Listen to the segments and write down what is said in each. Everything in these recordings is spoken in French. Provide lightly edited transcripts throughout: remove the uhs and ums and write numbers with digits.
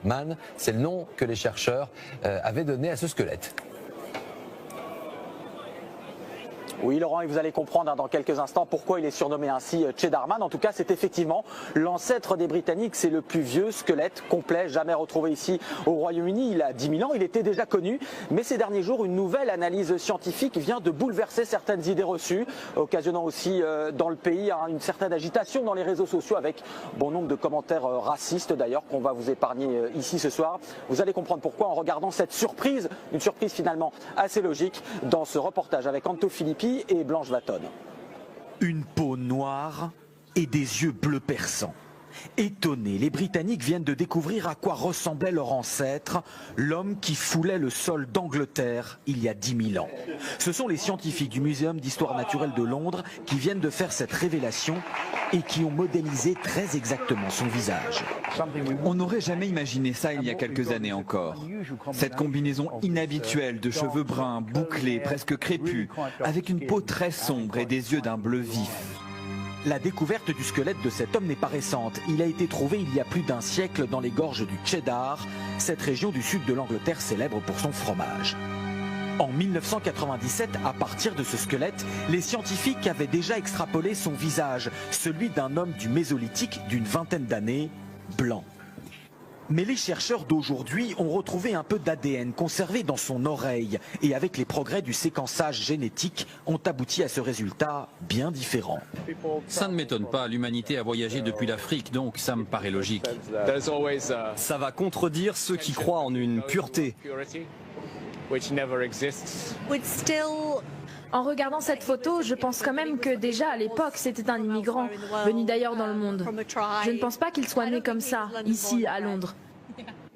Mann. C'est le nom que les chercheurs avaient donné à ce squelette. Oui Laurent, et vous allez comprendre dans quelques instants pourquoi il est surnommé ainsi Cheddarman. En tout cas, c'est effectivement l'ancêtre des Britanniques. C'est le plus vieux squelette complet jamais retrouvé ici au Royaume-Uni. Il a 10 000 ans, il était déjà connu. Mais ces derniers jours, une nouvelle analyse scientifique vient de bouleverser certaines idées reçues, occasionnant aussi dans le pays une certaine agitation dans les réseaux sociaux avec bon nombre de commentaires racistes d'ailleurs qu'on va vous épargner ici ce soir. Vous allez comprendre pourquoi en regardant cette surprise, une surprise finalement assez logique dans ce reportage avec Anto Filippi et Blanche Vatton. Une peau noire et des yeux bleus perçants. Étonnés, les Britanniques viennent de découvrir à quoi ressemblait leur ancêtre, l'homme qui foulait le sol d'Angleterre il y a 10 000 ans. Ce sont les scientifiques du Muséum d'histoire naturelle de Londres qui viennent de faire cette révélation et qui ont modélisé très exactement son visage. On n'aurait jamais imaginé ça il y a quelques années encore. Cette combinaison inhabituelle de cheveux bruns, bouclés, presque crépus, avec une peau très sombre et des yeux d'un bleu vif. La découverte du squelette de cet homme n'est pas récente. Il a été trouvé il y a plus d'un siècle dans les gorges du Cheddar, cette région du sud de l'Angleterre célèbre pour son fromage. En 1997, à partir de ce squelette, les scientifiques avaient déjà extrapolé son visage, celui d'un homme du Mésolithique d'une vingtaine d'années, blanc. Mais les chercheurs d'aujourd'hui ont retrouvé un peu d'ADN conservé dans son oreille et avec les progrès du séquençage génétique ont abouti à ce résultat bien différent. Ça ne m'étonne pas, l'humanité a voyagé depuis l'Afrique, donc ça me paraît logique. Ça va contredire ceux qui croient en une pureté. En regardant cette photo, je pense quand même que déjà à l'époque, c'était un immigrant, venu d'ailleurs dans le monde. Je ne pense pas qu'il soit né comme ça, ici à Londres.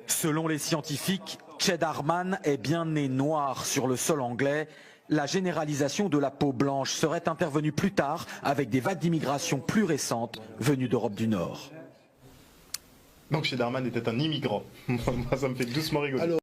Selon les scientifiques, Cheddarman est bien né noir sur le sol anglais. La généralisation de la peau blanche serait intervenue plus tard avec des vagues d'immigration plus récentes venues d'Europe du Nord. Donc Cheddarman était un immigrant. Moi, ça me fait doucement rigoler.